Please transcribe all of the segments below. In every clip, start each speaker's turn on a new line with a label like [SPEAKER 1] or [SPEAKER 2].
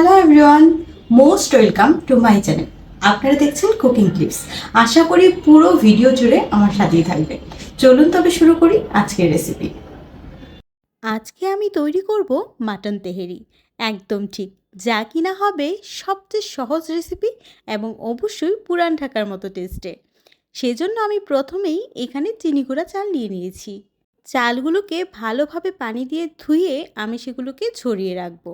[SPEAKER 1] Hello everyone, most welcome to my channel. আপনারা দেখছেন cooking clips. আশা করি পুরো ভিডিও জুড়ে আমার সাথেই থাকবে। চলুন তবে শুরু করি আজকের রেসিপি। আজকে আমি তৈরি করব মাটন তেহেরি। একদম ঠিক, যা কিনা হবে সবচেয়ে সহজ রেসিপি এবং অবশ্যই পুরান ঢাকার মতো টেস্টে। সেজন্য আমি প্রথমেই এখানে চিনি গুঁড়া চাল নিয়ে নিয়েছি। চালগুলোকে ভালোভাবে পানি দিয়ে ধুয়ে আমি সেগুলোকে ছড়িয়ে রাখবো।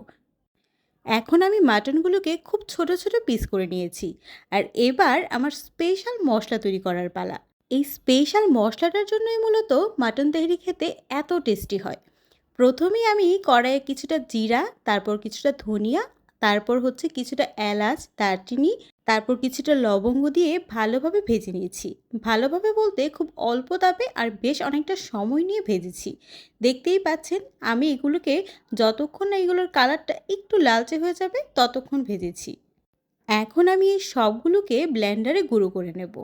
[SPEAKER 1] এখন আমি মাটনগুলোকে খুব ছোট ছোট পিস করে নিয়েছি। আর এবার আমার স্পেশাল মশলা তৈরি করার পালা। এই স্পেশাল মশলাটার জন্যই মূলত মাটন তেহরি খেতে এত টেস্টি হয়। প্রথমেই আমি কড়াইয়ে কিছুটা জিরা, তারপর কিছুটা ধনিয়া, তারপর হচ্ছে কিছুটা এলাচ, দারচিনি, তারপর কিছুটা লবঙ্গ দিয়ে ভালোভাবে ভেজে নিয়েছি। ভালোভাবে বলতে খুব অল্প তাপে আর বেশ অনেকটা সময় নিয়ে ভেজেছি। দেখতেই পাচ্ছেন আমি এগুলোকে যতক্ষণ না এগুলোর কালারটা একটু লালচে হয়ে যাবে ততক্ষণ ভেজেছি। এখন আমি এই সবগুলোকে ব্লেন্ডারে গুঁড়ো করে নেব।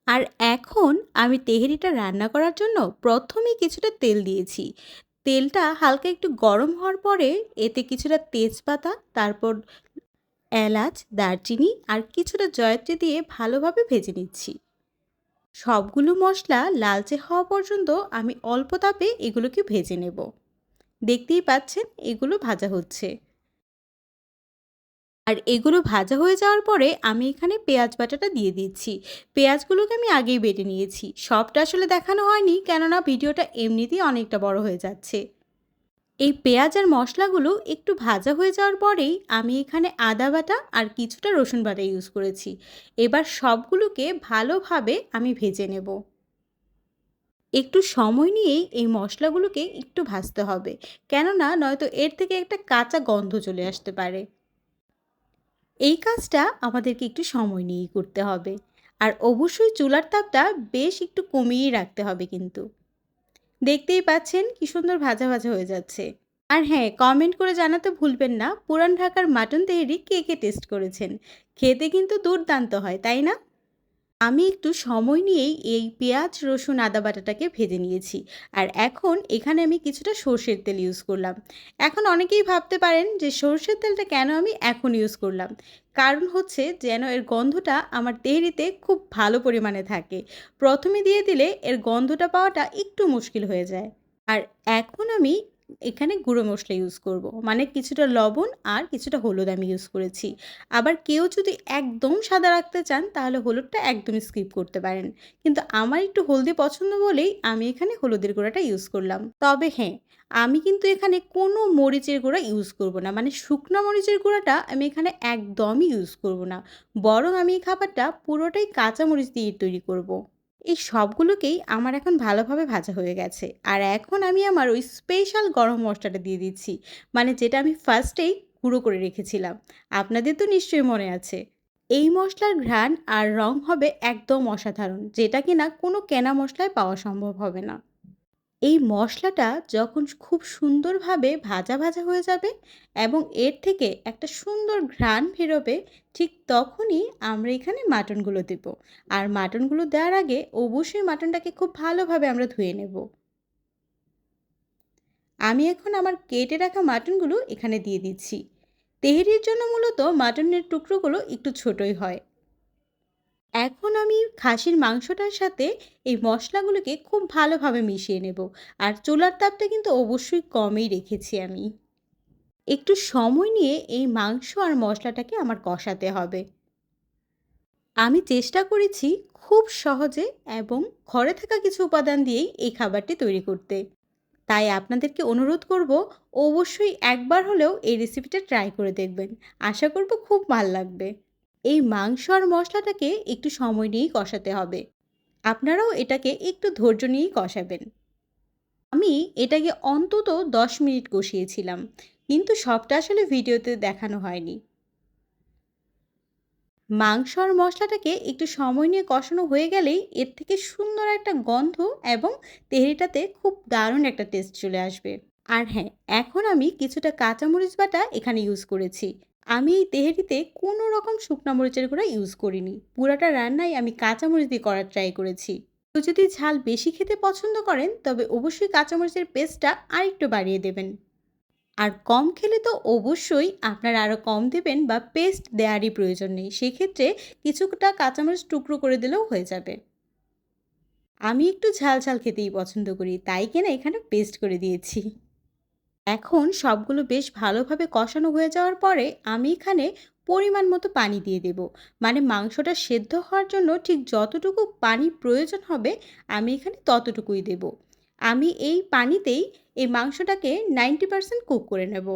[SPEAKER 1] আর এখন আমি তেহেরিটা রান্না করার জন্য প্রথমেই কিছুটা তেল দিয়েছি। তেলটা হালকা একটু গরম হওয়ার পরে এতে কিছুটা তেজপাতা, তারপর এলাচ, দারচিনি আর কিছুটা জয়ত্রী দিয়ে ভালোভাবে ভেজে নিচ্ছি। সবগুলো মশলা লালচে হওয়া পর্যন্ত আমি অল্প তাপে এগুলোকে ভেজে নেব। দেখতেই পাচ্ছেন এগুলো ভাজা হচ্ছে। আর এগুলো ভাজা হয়ে যাওয়ার পরে আমি এখানে পেঁয়াজ বাটাটা দিয়ে দিচ্ছি। পেঁয়াজগুলোকে আমি আগেই বেটে নিয়েছি। সবটা আসলে দেখানো হয়নি, কেননা ভিডিওটা এমনিতেই অনেকটা বড় হয়ে যাচ্ছে। এই পেঁয়াজ আর মশলাগুলো একটু ভাজা হয়ে যাওয়ার পরেই আমি এখানে আদা বাটা আর কিছুটা রসুন বাটা ইউজ করেছি। এবার সবগুলোকে ভালোভাবে আমি ভেজে নেব। একটু সময় নিয়েই এই মশলাগুলোকে একটু ভাজতে হবে, কেননা নয়তো এর থেকে একটা কাঁচা গন্ধ চলে আসতে পারে। এই কাজটা আমাদেরকে একটু সময় নিয়েই করতে হবে। আর অবশ্যই চুলার তাপটা বেশ একটু কমিয়েই রাখতে হবে কিন্তু। দেখতেই পাচ্ছেন কি সুন্দর ভাজা ভাজা হয়ে যাচ্ছে। আর হ্যাঁ, কমেন্ট করে জানাতে ভুলবেন না পুরান ঢাকার মাটন তেহেরি কে কে টেস্ট করেছেন। খেতে কিন্তু দুর্দান্ত হয়, তাই না? আমি একটু সময় নিয়েই এই পেঁয়াজ, রসুন, আদা বাটাটাকে ভেজে নিয়েছি। আর এখন এখানে আমি কিছুটা সর্ষের তেল ইউজ করলাম। এখন অনেকেই ভাবতে পারেন যে সর্ষের তেলটা কেন আমি এখন ইউজ করলাম। কারণ হচ্ছে যেন এর গন্ধটা আমার তেহরিতে খুব ভালো পরিমাণে থাকে। প্রথমে দিয়ে দিলে এর গন্ধটা পাওয়াটা একটু মুশকিল হয়ে যায়। আর এখন আমি এখানে গুঁড়ো মশলা ইউজ করব। মানে কিছুটা লবণ আর কিছুটা হলুদ আমি ইউজ করেছি। আবার কেউ যদি একদম সাদা রাখতে চান তাহলে হলুদটা একদমই স্কিপ করতে পারেন। কিন্তু আমার একটু হলদি পছন্দ বলেই আমি এখানে হলুদের গুঁড়াটা ইউজ করলাম। তবে হ্যাঁ, আমি কিন্তু এখানে কোনো মরিচের গুঁড়া ইউজ করব না। মানে শুকনো মরিচের গুঁড়াটা আমি এখানে একদমই ইউজ করব না। বরং আমি এই খাবারটা পুরোটাই কাঁচা মরিচ দিয়ে তৈরি করব। এই সবগুলোকেই আমার এখন ভালোভাবে ভাজা হয়ে গেছে। আর এখন আমি আমার ওই স্পেশাল গরম মশলাটা দিয়ে দিচ্ছি। মানে যেটা আমি ফার্স্টেই গুঁড়ো করে রেখেছিলাম। আপনাদের তো নিশ্চয়ই মনে আছে। এই মশলার ঘ্রাণ আর রং হবে একদম অসাধারণ, যেটা কিনা কোনো কেনা মশলায় পাওয়া সম্ভব হবে না। এই মশলাটা যখন খুব সুন্দরভাবে ভাজা ভাজা হয়ে যাবে এবং এর থেকে একটা সুন্দর ঘ্রাণ বেরোবে, ঠিক তখনই আমরা এখানে মাটনগুলো দেব। আর মাটনগুলো দেওয়ার আগে অবশ্যই মাটনটাকে খুব ভালোভাবে আমরা ধুয়ে নেব। আমি এখন আমার কেটে রাখা মাটনগুলো এখানে দিয়ে দিচ্ছি। তেহেরির জন্য মূলত মাটনের টুকরোগুলো একটু ছোটই হয়। এখন আমি খাসির মাংসটার সাথে এই মশলাগুলোকে খুব ভালোভাবে মিশিয়ে নেব। আর চুলার তাপটা কিন্তু অবশ্যই কমই রেখেছি আমি। একটু সময় নিয়ে এই মাংস আর মশলাটাকে আমার কষাতে হবে। আমি চেষ্টা করেছি খুব সহজে এবং ঘরে থাকা কিছু উপাদান দিয়েই এই খাবারটি তৈরি করতে। তাই আপনাদেরকে অনুরোধ করব অবশ্যই একবার হলেও এই রেসিপিটা ট্রাই করে দেখবেন। আশা করব খুব ভাল লাগবে। এই মাংস আর মশলাটাকে একটু সময় নিয়েই কষাতে হবে। আপনারাও এটাকে একটু ধৈর্য নিয়েই কষাবেন। আমি এটাকে অন্তত 10 মিনিট কষিয়েছিলাম, কিন্তু সবটা আসলে ভিডিওতে দেখানো হয়নি। মাংস আর মশলাটাকে একটু সময় নিয়ে কষানো হয়ে গেলেই এর থেকে সুন্দর একটা গন্ধ এবং তেহরিটাতে খুব দারুণ একটা টেস্ট চলে আসবে। আর হ্যাঁ, এখন আমি কিছুটা কাঁচামরিচ বাটা এখানে ইউজ করেছি। আমি এই তেহেরিতে কোনো রকম শুকনা মরিচের গুঁড়া ইউজ করিনি। পুরাটা রান্নাই আমি কাঁচামরিচ দিয়ে করার ট্রাই করেছি। তো যদি ঝাল বেশি খেতে পছন্দ করেন তবে অবশ্যই কাঁচামরিচের পেস্টটা আরেকটু বাড়িয়ে দেবেন। আর কম খেলে তো অবশ্যই আপনারা আরও কম দেবেন বা পেস্ট দেওয়ারই প্রয়োজন নেই। সেক্ষেত্রে কিছুটা কাঁচামরিচ টুকরো করে দিলেও হয়ে যাবে। আমি একটু ঝাল ঝাল খেতেই পছন্দ করি, তাই কিনা এখানে পেস্ট করে দিয়েছি। এখন সবগুলো বেশ ভালোভাবে কষানো হয়ে যাওয়ার পরে আমি এখানে পরিমাণ মতো পানি দিয়ে দেব। মানে মাংসটা সেদ্ধ হওয়ার জন্য ঠিক যতটুকু পানি প্রয়োজন হবে আমি এখানে ততটুকুই দেব। আমি এই পানিতেই এই মাংসটাকে 90% কুক করে নেব।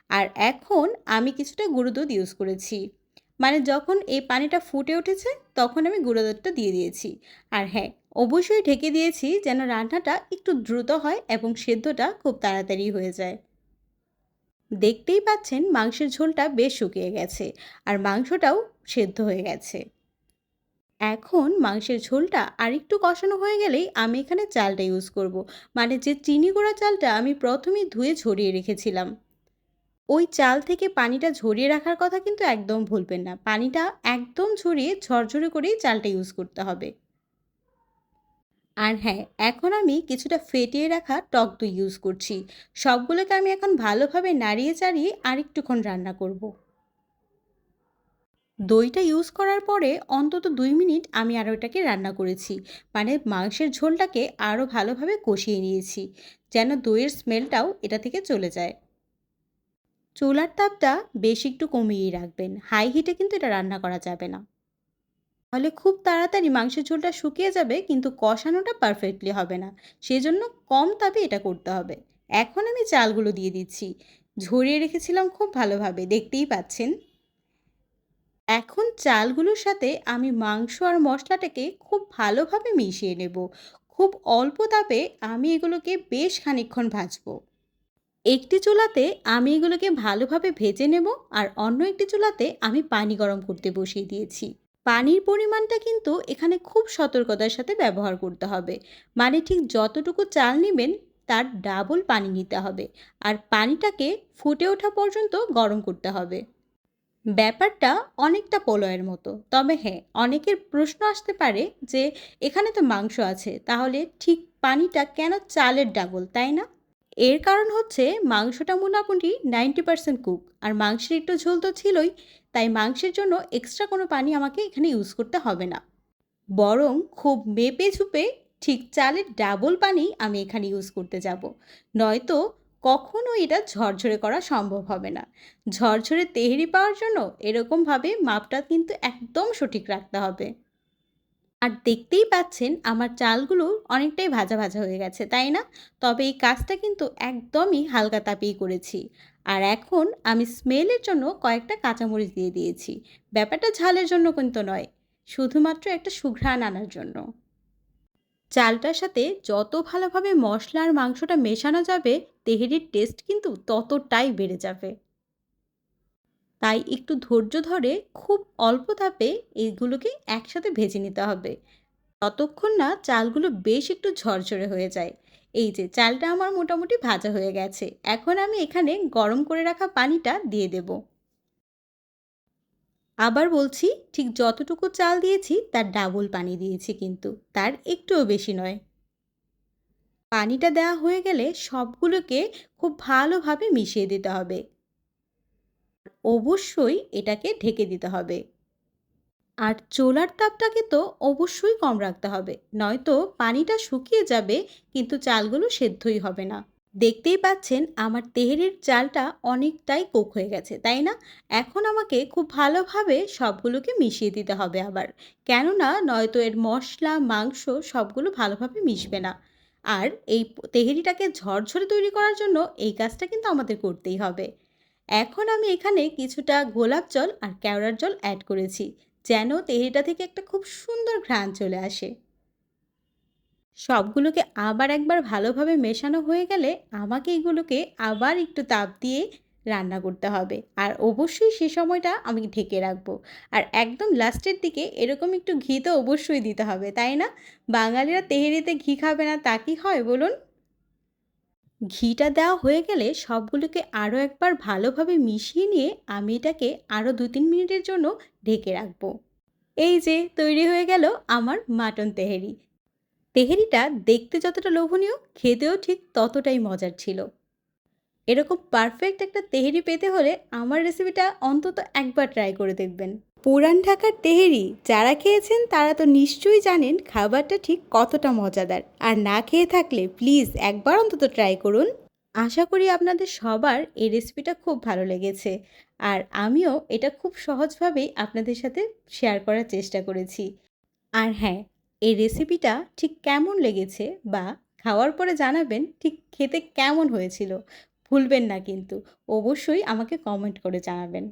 [SPEAKER 1] আর এখন আমি কিছুটা গুঁড়ো দুধ ইউজ করেছি। মানে যখন এই পানিটা ফুটে উঠেছে তখন আমি গুঁড়ো দুধটা দিয়ে দিয়েছি। আর হ্যাঁ, অবশ্যই ঢেকে দিয়েছি যেন রান্নাটা একটু দ্রুত হয় এবং সেদ্ধটা খুব তাড়াতাড়ি হয়ে যায়। দেখতেই পাচ্ছেন মাংসের ঝোলটা বেশ শুকিয়ে গেছে আর মাংসটাও সেদ্ধ হয়ে গেছে। এখন মাংসের ঝোলটা আরেকটু কষানো হয়ে গেলেই আমি এখানে চালটা ইউজ করব। মানে যে চিনি গুঁড়া চালটা আমি প্রথমেই ধুয়ে ঝরিয়ে রেখেছিলাম, ওই চাল থেকে পানিটা ঝরিয়ে রাখার কথা কিন্তু একদম ভুলবেন না। পানিটা একদম ঝরিয়ে ঝরঝরে করেই চালটা ইউজ করতে হবে। আর হ্যাঁ, এখন আমি কিছুটা ফেটিয়ে রাখা টক দই ইউজ করছি। সবগুলোকে আমি এখন ভালোভাবে নাড়িয়ে চাড়িয়ে আরেকটুক্ষণ রান্না করব। দইটা ইউজ করার পরে অন্তত ২ মিনিট আমি আরও এটাকে রান্না করেছি। মানে মাংসের ঝোলটাকে আরও ভালোভাবে কষিয়ে নিয়েছি, যেন দইয়ের স্মেলটাও এটা থেকে চলে যায়। চুলার তাপটা বেশ একটু কমিয়েই রাখবেন। হাই হিটে কিন্তু এটা রান্না করা যাবে না। তাহলে খুব তাড়াতাড়ি মাংসের ঝোলটা শুকিয়ে যাবে কিন্তু কষানোটা পারফেক্টলি হবে না। সেজন্য কম তাপে এটা করতে হবে। এখন আমি চালগুলো দিয়ে দিচ্ছি। ঝরিয়ে রেখেছিলাম খুব ভালোভাবে, দেখতেই পাচ্ছেন। এখন চালগুলোর সাথে আমি মাংস আর মশলাটাকে খুব ভালোভাবে মিশিয়ে নেব। খুব অল্প তাপে আমি এগুলোকে বেশ খানিকক্ষণ ভাজবো। একটি চুলাতে আমি এগুলোকে ভালোভাবে ভেজে নেব আর অন্য একটি চুলাতে আমি পানি গরম করতে বসিয়ে দিয়েছি। পানির পরিমাণটা কিন্তু এখানে খুব সতর্কতার সাথে ব্যবহার করতে হবে। মানে ঠিক যতটুকু চাল নেবেন তার ডাবল পানি নিতে হবে। আর পানিটাকে ফুটে ওঠা পর্যন্ত গরম করতে হবে। ব্যাপারটা অনেকটা পোলাওয়ের মতো। তবে হ্যাঁ, অনেকের প্রশ্ন আসতে পারে যে এখানে তো মাংস আছে, তাহলে ঠিক পানিটা কেন চালের ডাবল, তাই না? এর কারণ হচ্ছে মাংসটা মোটামুটি 90% কুক আর মাংসের একটু ঝোল তো ছিলই, তাই মাংসের জন্য এক্সট্রা কোনো পানি আমাকে এখানে ইউজ করতে হবে না। বরং খুব মেপে ঝুপে ঠিক চালের ডাবল পানি আমি এখানে ইউজ করতে যাব। নয়তো কখনো এটা ঝরঝরে করা সম্ভব হবে না। ঝরঝরে তেহেরি পাওয়ার জন্য এরকমভাবে মাপটা কিন্তু একদম সঠিক রাখতে হবে। আর দেখতেই পাচ্ছেন আমার চালগুলো অনেকটাই ভাজা ভাজা হয়ে গেছে, তাই না? তবে এই কাজটা কিন্তু একদমই হালকা তাপেই করেছি। আর এখন আমি স্মেলের জন্য কয়েকটা কাঁচামরিচ দিয়ে দিয়েছি। ব্যাপারটা ঝালের জন্য কিন্তু নয়, শুধুমাত্র একটা সুঘ্রাণ আনার জন্য। চালটার সাথে যত ভালোভাবে মশলা আর মাংসটা মেশানো যাবে তেহেরির টেস্ট কিন্তু ততটাই বেড়ে যাবে। তাই একটু ধৈর্য ধরে খুব অল্প তাপে এইগুলোকে একসাথে ভেজে নিতে হবে, ততক্ষণ না চালগুলো বেশ একটু ঝরঝরে হয়ে যায়। এই যে চালটা আমার মোটামুটি ভাজা হয়ে গেছে, এখন আমি এখানে গরম করে রাখা পানিটা দিয়ে দেব। আবার বলছি, ঠিক যতটুকু চাল দিয়েছি তার ডাবল পানি দিয়েছি, কিন্তু তার একটুও বেশি নয়। পানিটা দেওয়া হয়ে গেলে সবগুলোকে খুব ভালোভাবে মিশিয়ে দিতে হবে। অবশ্যই এটাকে ঢেকে দিতে হবে। আর চুলার তাপটাকে তো অবশ্যই কম রাখতে হবে, নয়তো পানিটা শুকিয়ে যাবে কিন্তু চালগুলো সেদ্ধই হবে না। দেখতেই পাচ্ছেন আমার তেহেরির চালটা অনেকটাই কুক হয়ে গেছে, তাই না? এখন আমাকে খুব ভালোভাবে সবগুলোকে মিশিয়ে দিতে হবে আবার। কেননা নয়তো এর মশলা, মাংস সবগুলো ভালোভাবে মিশবে না। আর এই তেহেরিটাকে ঝরঝরে তৈরি করার জন্য এই কাজটা কিন্তু আমাদের করতেই হবে। এখন আমি এখানে কিছুটা গোলাপ জল আর কেওড়ার জল অ্যাড করেছি, যেন তেহেরিটা থেকে একটা খুব সুন্দর ঘ্রাণ চলে আসে। সবগুলোকে আবার একবার ভালোভাবে মেশানো হয়ে গেলে আমাকে এগুলোকে আবার একটু তাপ দিয়ে রান্না করতে হবে। আর অবশ্যই সে সময়টা আমি ঢেকে রাখবো। আর একদম লাস্টের দিকে এরকম একটু ঘি তো অবশ্যই দিতে হবে, তাই না? বাঙালিরা তেহেরিতে ঘি খাবে না তা কি হয় বলুন? ঘিটা দেওয়া হয়ে গেলে সবগুলোকে আরও একবার ভালোভাবে মিশিয়ে নিয়ে আমি এটাকে আরও ২-৩ মিনিটের জন্য ঢেকে রাখবো। এই যে তৈরি হয়ে গেল আমার মাটন তেহেরি। তেহেরিটা দেখতে যতটা লোভনীয়, খেতেও ঠিক ততটাই মজার ছিল। এরকম পারফেক্ট একটা তেহেরি পেতে হলে আমার রেসিপিটা অন্তত একবার ট্রাই করে দেখবেন। পুরান ঢাকার তেহেরি যারা খেয়েছেন তারা তো নিশ্চয়ই জানেন খাবারটা ঠিক কতটা মজাদার। আর না খেয়ে থাকলে প্লিজ একবার অন্তত ট্রাই করুন। আশা করি আপনাদের সবার এই রেসিপিটা খুব ভালো লেগেছে। আর আমিও এটা খুব সহজভাবেই আপনাদের সাথে শেয়ার করার চেষ্টা করেছি। আর হ্যাঁ, এই রেসিপিটা ঠিক কেমন লেগেছে বা খাওয়ার পরে জানাবেন ঠিক খেতে কেমন হয়েছিল। ভুলবেন না কিন্তু। অবশ্যই আমাকে কমেন্ট করে জানাবেন।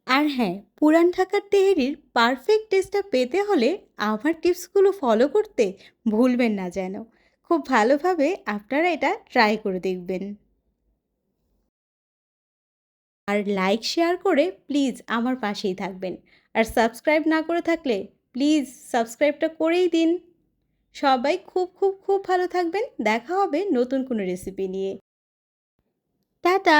[SPEAKER 1] আর হ্যাঁ, পুরান ঢাকার তেহেরির পারফেক্ট টেস্টটা পেতে হলে আমার টিপসগুলো ফলো করতে ভুলবেন না যেন। খুব ভালোভাবে আপনারা এটা ট্রাই করে দেখবেন। আর লাইক শেয়ার করে প্লিজ আমার পাশেই থাকবেন। আর সাবস্ক্রাইব না করে থাকলে প্লিজ সাবস্ক্রাইবটা করেই দিন। সবাই খুব খুব খুব ভালো থাকবেন। দেখা হবে নতুন কোনো রেসিপি নিয়ে। টাটা।